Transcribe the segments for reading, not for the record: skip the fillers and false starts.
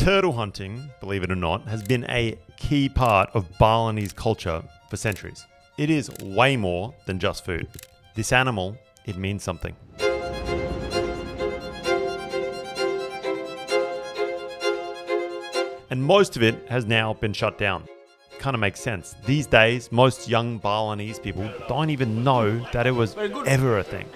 Turtle hunting, believe it or not, has been a key part of Balinese culture for centuries. It is way more than just food. This animal, it means something. And most of it has now been shut down. Kind of makes sense. These days, most young Balinese people don't even know that it was ever a thing,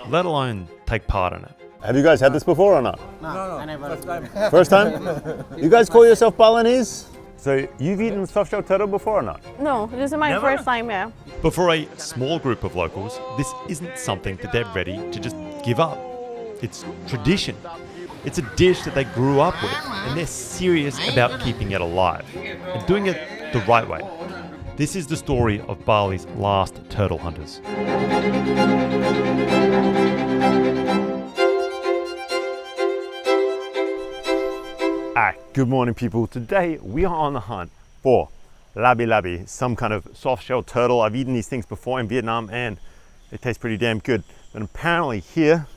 let alone take part in it. Have you guys had this before or not? No, never. First time. First time? You guys call yourself Balinese? So you've eaten soft-shell turtle before or not? No, this is my first time, yeah. But for a small group of locals, this isn't something that they're ready to just give up. It's tradition. It's a dish that they grew up with, and they're serious about keeping it alive and doing it the right way. This is the story of Bali's last turtle hunters. Good morning, people. Today we are on the hunt for labi labi, some kind of soft-shell turtle. I've eaten these things before in Vietnam and they taste pretty damn good. But apparently here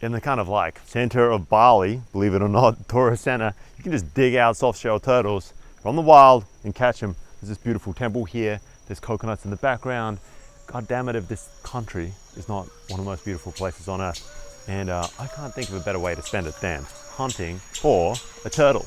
in the kind of like center of Bali, believe it or not, tourist center, you can just dig out soft-shell turtles from the wild and catch them. There's this beautiful temple here. There's coconuts in the background. God damn it, if this country is not one of the most beautiful places on earth. And I can't think of a better way to spend it than hunting for a turtle.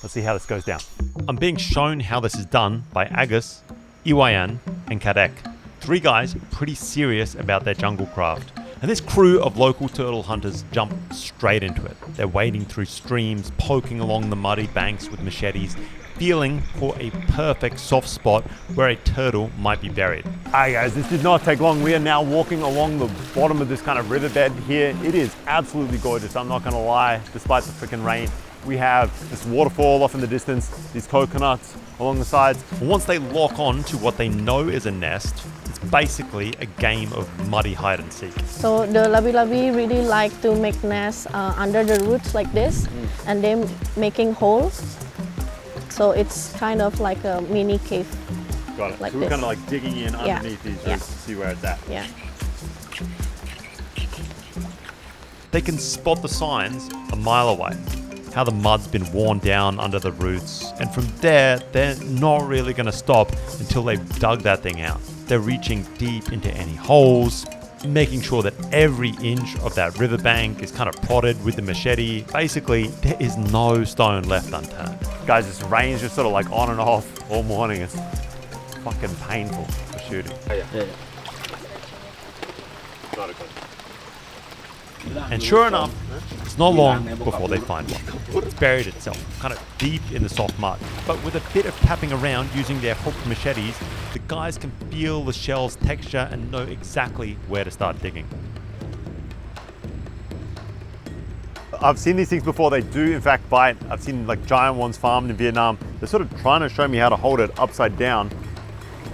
Let's see how this goes down. I'm being shown how this is done by Agus, Nguyen, and Kadek. Three guys pretty serious about their jungle craft. And this crew of local turtle hunters jump straight into it. They're wading through streams, poking along the muddy banks with machetes, feeling for a perfect soft spot where a turtle might be buried. Hi guys, this did not take long. We are now walking along the bottom of this kind of riverbed here. It is absolutely gorgeous, I'm not gonna lie, despite the freaking rain. We have this waterfall off in the distance, these coconuts along the sides. Once they lock on to what they know is a nest, it's basically a game of muddy hide and seek. So the labi-labi really like to make nests under the roots like this, and then making holes. So it's kind of like a mini cave. Got it. Like so we're this. kind of like digging in underneath these roots to see where it's at. Yeah. They can spot the signs a mile away, how the mud's been worn down under the roots, and from there, they're not really going to stop until they've dug that thing out. They're reaching deep into any holes, making sure that every inch of that riverbank is kind of prodded with the machete. Basically, there is no stone left unturned. Guys, this rain's just sort of like on and off all morning. It's fucking painful for shooting. And sure enough, it's not long before they find one. It's buried itself, kind of deep in the soft mud. But with a bit of tapping around using their hooked machetes, the guys can feel the shell's texture and know exactly where to start digging. I've seen these things before. They do in fact bite. I've seen like giant ones farmed in Vietnam. They're sort of trying to show me how to hold it upside down.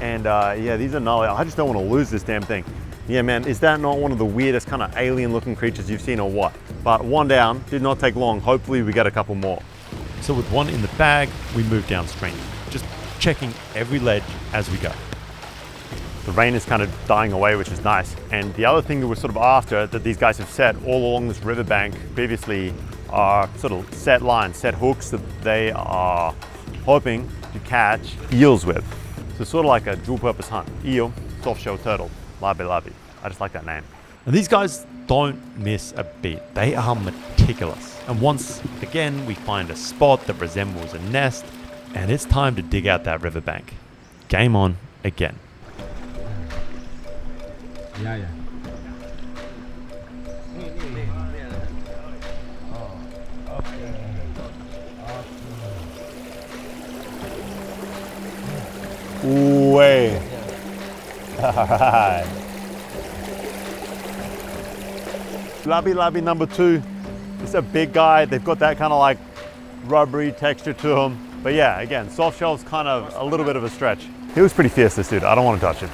And yeah, these are gnarly. I just don't want to lose this damn thing. Yeah, man, is that not one of the weirdest kind of alien looking creatures you've seen or what? But one down, did not take long. Hopefully we get a couple more. So with one in the bag, we move downstream, just checking every ledge as we go. The rain is kind of dying away, which is nice. And the other thing that we're sort of after that these guys have set all along this riverbank previously are sort of set lines, set hooks that they are hoping to catch eels with. So sort of like a dual purpose hunt. Eel, soft-shell turtle. Labi labi. I just like that name. And these guys don't miss a beat. They are meticulous. And once again, we find a spot that resembles a nest, and it's time to dig out that riverbank. Game on again. Yeah. Way. All right. Labi labi number 2. It's a big guy. They've got that kind of like rubbery texture to them. But yeah, again, soft shell's kind of a little bit of a stretch. He was pretty fierce, this dude. I don't want to touch him.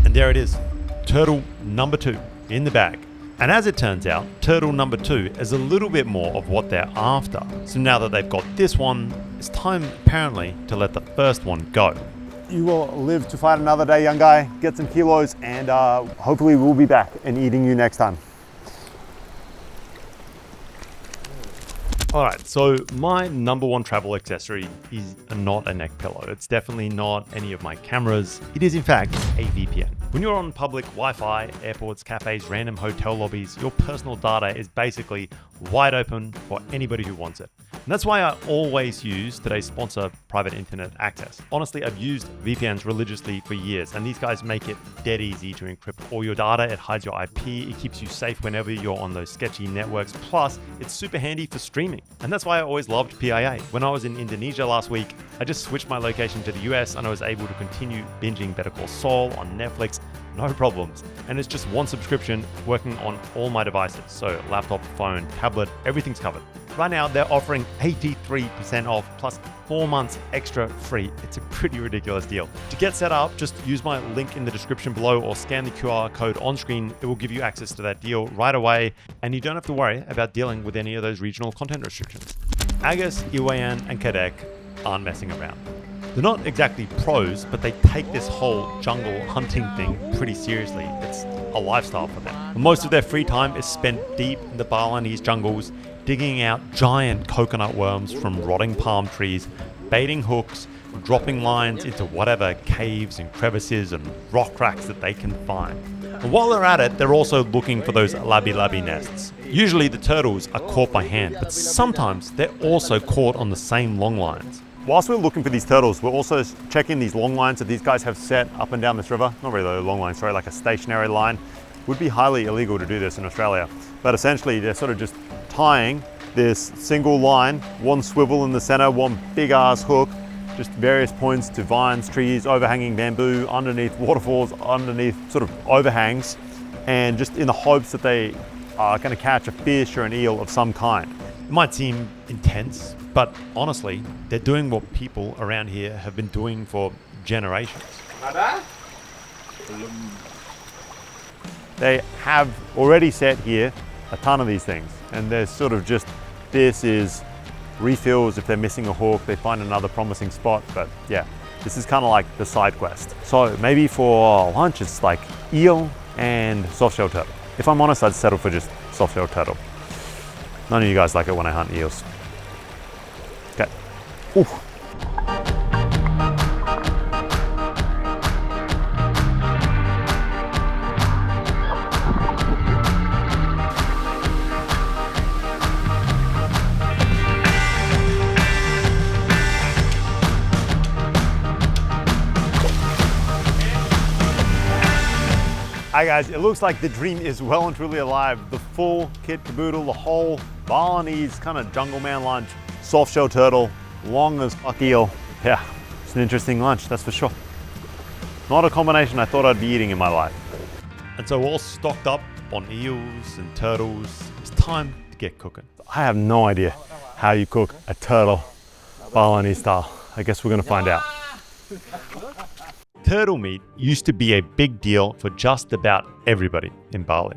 And there it is. Turtle number 2 in the bag. And as it turns out, turtle number 2 is a little bit more of what they're after. So now that they've got this one, it's time apparently to let the first one go. You will live to fight another day, young guy. Get some kilos, and hopefully we'll be back and eating you next time. All right, so my number one travel accessory is not a neck pillow. It's definitely not any of my cameras. It is in fact a VPN. When you're on public Wi-Fi, airports, cafes, random hotel lobbies, your personal data is basically wide open for anybody who wants it. And that's why I always use today's sponsor, Private Internet Access. Honestly, I've used VPNs religiously for years, and these guys make it dead easy to encrypt all your data. It hides your IP. It keeps you safe whenever you're on those sketchy networks. Plus, it's super handy for streaming. And that's why I always loved PIA. When I was in Indonesia last week, I just switched my location to the US and I was able to continue binging Better Call Saul on Netflix, no problems. And it's just one subscription working on all my devices. So laptop, phone, tablet, everything's covered. Right now, they're offering 83% off plus 4 months extra free. It's a pretty ridiculous deal. To get set up, just use my link in the description below or scan the QR code on screen. It will give you access to that deal right away, and you don't have to worry about dealing with any of those regional content restrictions. Agus, Nguyen, and Kadek aren't messing around. They're not exactly pros, but they take this whole jungle hunting thing pretty seriously. It's a lifestyle for them. Most of their free time is spent deep in the Balinese jungles, digging out giant coconut worms from rotting palm trees, baiting hooks, dropping lines into whatever caves and crevices and rock cracks that they can find. And while they're at it, they're also looking for those labi-labi nests. Usually the turtles are caught by hand, but sometimes they're also caught on the same long lines. Whilst we're looking for these turtles, we're also checking these long lines that these guys have set up and down this river. Not really a long line, sorry, like a stationary line. Would be highly illegal to do this in Australia. But essentially they're sort of just tying this single line, one swivel in the center, one big ass hook, just various points to vines, trees, overhanging bamboo, underneath waterfalls, underneath sort of overhangs, and just in the hopes that they are going to catch a fish or an eel of some kind. It might seem intense, but honestly, they're doing what people around here have been doing for generations. They have already set here a ton of these things, and they're sort of just, this is refills. If they're missing a hook, they find another promising spot. But yeah, this is kind of like the side quest. So maybe for lunch, it's like eel and softshell turtle. If I'm honest, I'd settle for just softshell turtle. None of you guys like it when I hunt eels. Okay. Ooh. Hi guys, it looks like the dream is well and truly alive. The full kit caboodle, the whole Balinese kind of jungle man lunch, softshell turtle, long as fuck eel. Yeah, it's an interesting lunch, that's for sure. Not a combination I thought I'd be eating in my life. And so all stocked up on eels and turtles, it's time to get cooking. I have no idea how you cook a turtle Balinese style. I guess we're gonna find out. Turtle meat used to be a big deal for just about everybody in Bali.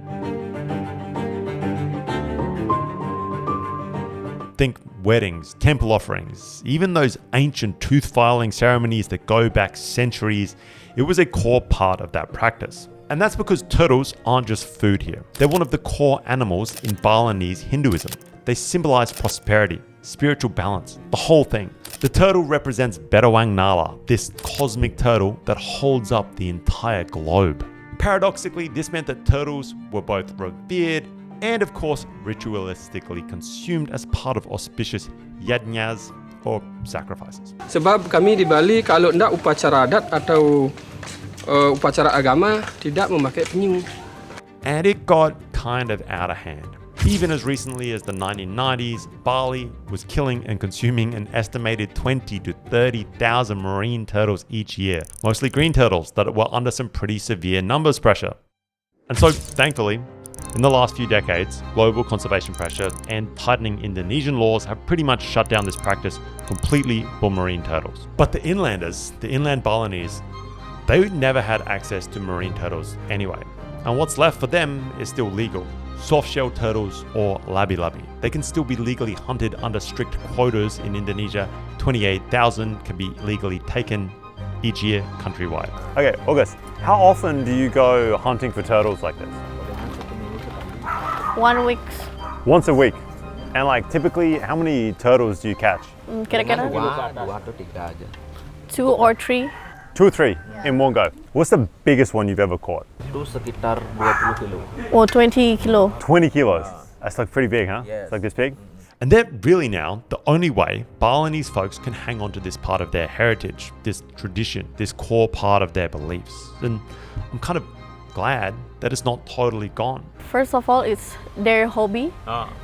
Think weddings, temple offerings, even those ancient tooth filing ceremonies that go back centuries. It was a core part of that practice. And that's because turtles aren't just food here. They're one of the core animals in Balinese Hinduism. They symbolize prosperity, spiritual balance, the whole thing. The turtle represents Berawang Nala, this cosmic turtle that holds up the entire globe. Paradoxically, this meant that turtles were both revered and of course ritualistically consumed as part of auspicious yajnas or sacrifices. Sebab kami di Bali kalau ndak upacara adat atau upacara agama tidak memakai penyu. And it got kind of out of hand. Even as recently as the 1990s, Bali was killing and consuming an estimated 20 to 30,000 marine turtles each year, mostly green turtles that were under some pretty severe numbers pressure. And so, thankfully, in the last few decades, global conservation pressure and tightening Indonesian laws have pretty much shut down this practice completely for marine turtles. But the inlanders, the inland Balinese, they never had access to marine turtles anyway. And what's left for them is still legal. Softshell turtles or labi-labi. They can still be legally hunted under strict quotas in Indonesia. 28,000 can be legally taken each year countrywide. Okay, August, how often do you go hunting for turtles like this? 1 week. Once a week. And like typically, how many turtles do you catch? Kira-kira Dua atau tiga aja. 2 or 3. 2 or 3 in one go. What's the biggest one you've ever caught? Itu sekitar 20 kilo. Or 20 kilo. 20 kilos. That's like pretty big, huh? Yes. It's like this big. And they're really now the only way Balinese folks can hang on to this part of their heritage, this tradition, this core part of their beliefs. And I'm kind of glad that it's not totally gone. First of all, it's their hobby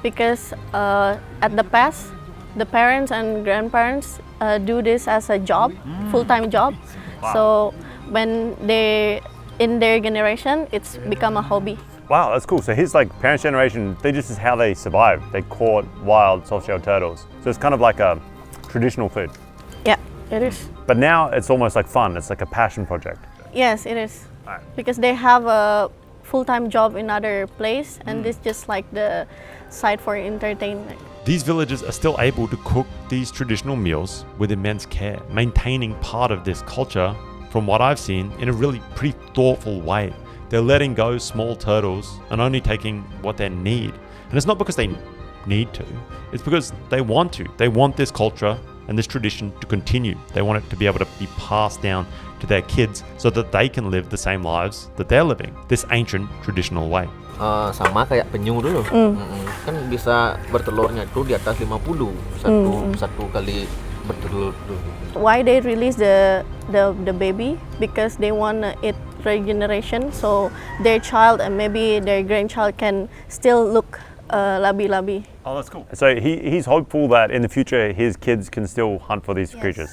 because at the past, the parents and grandparents do this as a job, full-time job. So when they in their generation, it's become a hobby. Wow, that's cool. So his like parents' generation, this is how they survived. They caught wild soft-shell turtles. So it's kind of like a traditional food. Yeah, it is. But now it's almost like fun. It's like a passion project. Yes, it is. Because they have a full-time job in other place, and this just like the side for entertainment. These villagers are still able to cook these traditional meals with immense care, maintaining part of this culture, from what I've seen, in a really pretty thoughtful way. They're letting go small turtles and only taking what they need. And it's not because they need to, it's because they want to. They want this culture and this tradition to continue. They want it to be able to be passed down to their kids so that they can live the same lives that they're living, this ancient traditional way. Sama kayak penyu dulu. Kan bisa bertelurnya itu di atas 50 satu kali bertelur. Why they release the baby? Because they want it regeneration, so their child and maybe their grandchild can still look labi-labi. Oh, that's cool. So he's hopeful that in the future his kids can still hunt for these creatures.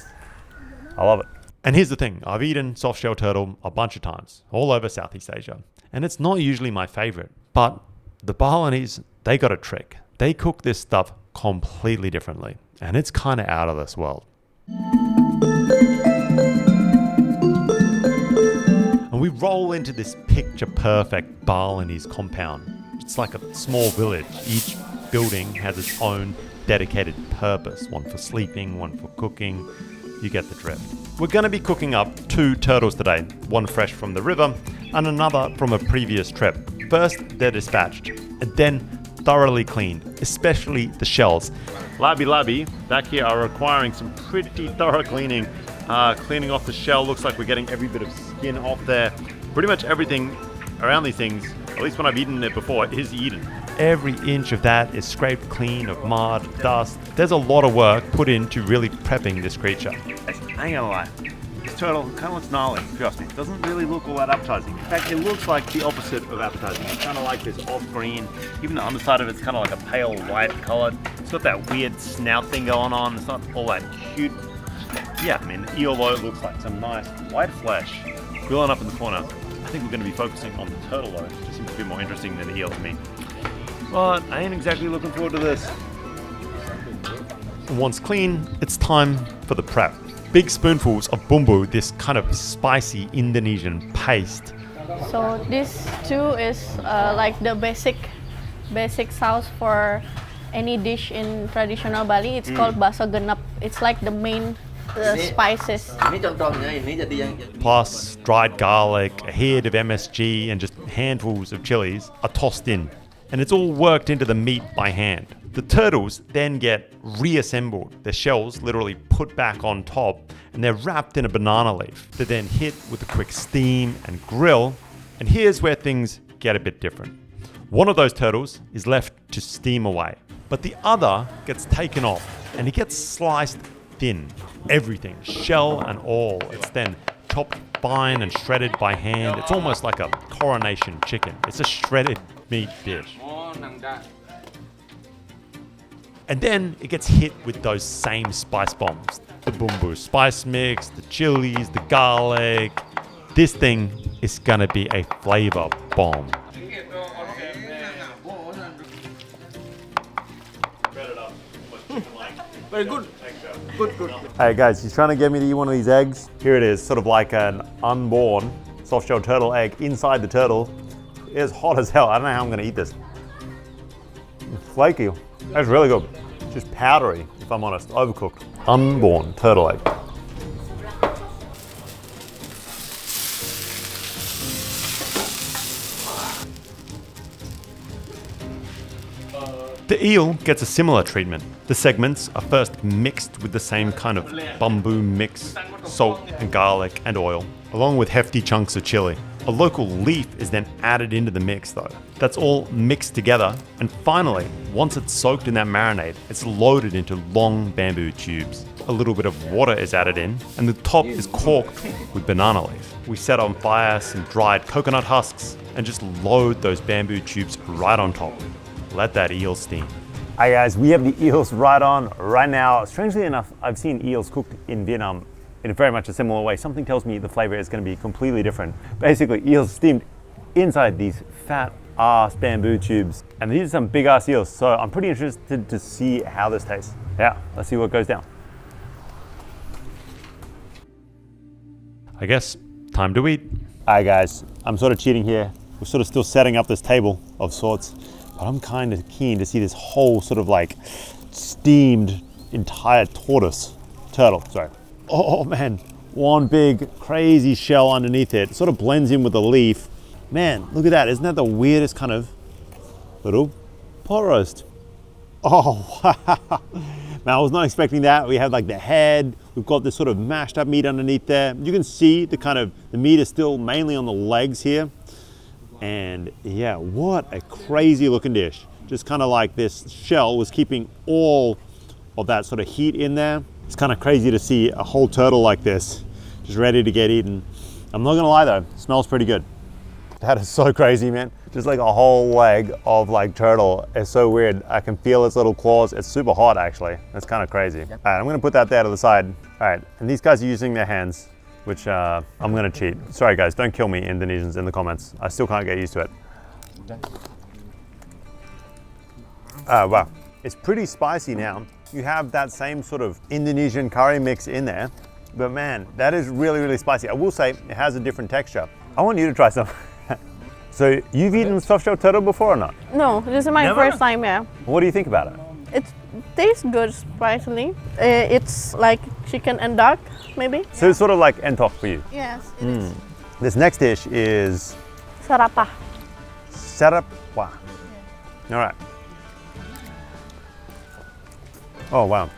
I love it. And here's the thing, I've eaten soft-shell turtle a bunch of times, all over Southeast Asia. And it's not usually my favorite, but the Balinese, they got a trick. They cook this stuff completely differently, and it's kind of out of this world. And we roll into this picture-perfect Balinese compound. It's like a small village. Each building has its own dedicated purpose, one for sleeping, one for cooking. You get the drift. We're going to be cooking up 2 turtles today, one fresh from the river and another from a previous trip. First, they're dispatched and then thoroughly cleaned, especially the shells. Labi back here are requiring some pretty thorough cleaning. Cleaning off the shell, looks like we're getting every bit of skin off there. Pretty much everything around these things, at least when I've eaten it before, is eaten. Every inch of that is scraped clean of mud, dust. There's a lot of work put into really prepping this creature. I ain't gonna lie, this turtle kind of looks gnarly, trust me. It doesn't really look all that appetizing. In fact, it looks like the opposite of appetizing. It's kind of like this off-green. Even the underside of it's kind of like a pale white color. It's got that weird snout thing going on. It's not all that cute. Yeah, I mean, the eel though looks like some nice white flesh grilling up in the corner. I think we're going to be focusing on the turtle though. It just seems to be more interesting than the eel to me. But I ain't exactly looking forward to this. Once clean, it's time for the prep. Big spoonfuls of bumbu, this kind of spicy Indonesian paste. So this too is like the basic sauce for any dish in traditional Bali. It's called baso genep. It's like the main spices. Ini contohnya, ini jadi yang Plus dried garlic, a head of MSG and just handfuls of chilies are tossed in. And it's all worked into the meat by hand. The turtles then get reassembled. Their shells literally put back on top and they're wrapped in a banana leaf. They're then hit with a quick steam and grill. And here's where things get a bit different. One of those turtles is left to steam away, but the other gets taken off and it gets sliced thin. Everything, shell and all. It's then chopped fine and shredded by hand. It's almost like a coronation chicken. It's a shredded meat dish. And then it gets hit with those same spice bombs. The bumbu spice mix, the chilies, the garlic. This thing is gonna be a flavor bomb. very good. Good. Hey guys, he's trying to get me to eat one of these eggs. Here it is, sort of like an unborn soft-shell turtle egg inside the turtle. It's hot as hell. I don't know how I'm gonna eat this. It's flaky. That's really good. Just powdery, if I'm honest, overcooked. Unborn turtle egg. The eel gets a similar treatment. The segments are first mixed with the same kind of bamboo mix, salt and garlic and oil, along with hefty chunks of chili. A local leaf is then added into the mix though. That's all mixed together, and finally, once it's soaked in that marinade, it's loaded into long bamboo tubes. A little bit of water is added in, and the top is corked with banana leaf. We set on fire some dried coconut husks and just load those bamboo tubes right on top. Let that eel steam. Hi guys, we have the eels right on right now. Strangely enough, I've seen eels cooked in Vietnam in very much a similar way. Something tells me the flavor is going to be completely different. Basically, eels steamed inside these fat ass bamboo tubes. And these are some big ass eels, so I'm pretty interested to see how this tastes. Yeah, let's see what goes down. I guess, time to eat. Hi guys, I'm sort of cheating here. We're sort of still setting up this table of sorts, but I'm kind of keen to see this whole sort of like steamed entire turtle, sorry. Oh man, one big crazy shell underneath it. It sort of blends in with the leaf. Man, look at that. Isn't that the weirdest kind of little pot roast? Oh, wow. Man, I was not expecting that. We have like the head. We've got this sort of mashed up meat underneath there. You can see the meat is still mainly on the legs here. And yeah, what a crazy looking dish. Just kind of like this shell was keeping all of that sort of heat in there. It's kind of crazy to see a whole turtle like this, just ready to get eaten. I'm not gonna lie though, it smells pretty good. That is so crazy, man. Just like a whole leg of like turtle. It's so weird. I can feel its little claws. It's super hot actually. That's kind of crazy. All right, I'm gonna put that there to the side. All right, and these guys are using their hands, which I'm gonna cheat. Sorry guys, don't kill me Indonesians in the comments. I still can't get used to it. Wow, it's pretty spicy now. You have that same sort of Indonesian curry mix in there, but man, that is really, really spicy. I will say it has a different texture. I want you to try some. So you've eaten soft-shell turtle before or not? No, this is my first time, yeah. What do you think about it? It tastes good, surprisingly. It's like chicken and duck, maybe. So it's sort of like entok for you? Yes, it is. This next dish is Sarapa. Sarapa. All right. Oh wow.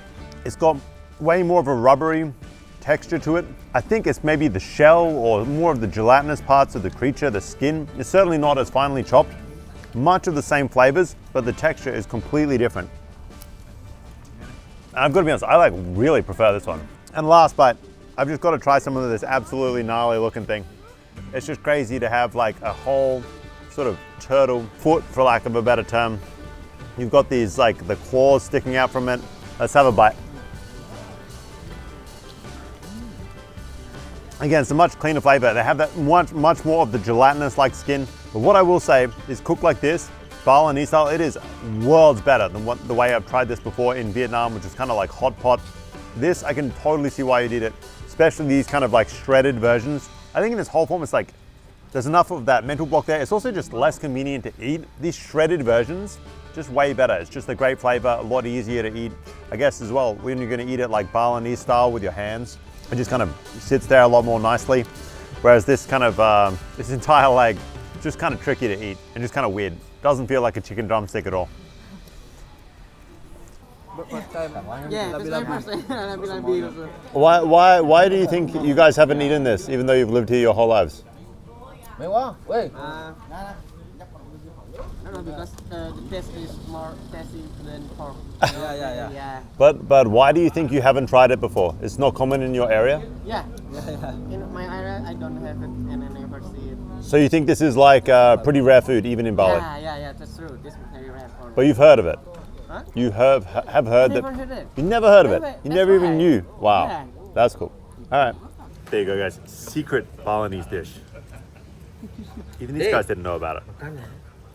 It's got way more of a rubbery texture to it. I think it's maybe the shell or more of the gelatinous parts of the creature, the skin. It's certainly not as finely chopped. Much of the same flavors, but the texture is completely different. And I've got to be honest, I like really prefer this one. And last bite, I've just got to try some of this absolutely gnarly looking thing. It's just crazy to have like a whole sort of turtle foot, for lack of a better term. You've got these like the claws sticking out from it. Let's have a bite. Again, it's a much cleaner flavor. They have that much more of the gelatinous like skin. But what I will say is cooked like this, Balinese style, it is worlds better than the way I've tried this before in Vietnam, which is kind of like hot pot. This, I can totally see why you did it, especially these kind of like shredded versions. I think in this whole form, it's like, there's enough of that mental block there. It's also just less convenient to eat. These shredded versions, just way better. It's just a great flavor, a lot easier to eat. I guess as well, when you're gonna eat it like Balinese style with your hands, it just kind of sits there a lot more nicely. Whereas this kind of, this entire leg, just kind of tricky to eat and just kind of weird. Doesn't feel like a chicken drumstick at all. Why do you think you guys haven't eaten this, even though you've lived here your whole lives? Because the taste is more tasty than pork. Yeah. But why do you think you haven't tried it before? It's not common in your area? Yeah. In my area, I don't have it and I never see it. So you think this is like pretty rare food, even in Bali? Yeah, that's true. This is very rare for But you've heard of it? Huh? You have heard that? Never heard it. You never heard of it? Never. You never That's even right. knew? Wow, Yeah. that's cool. All right. There you go, guys. Secret Balinese dish. Even these guys didn't know about it.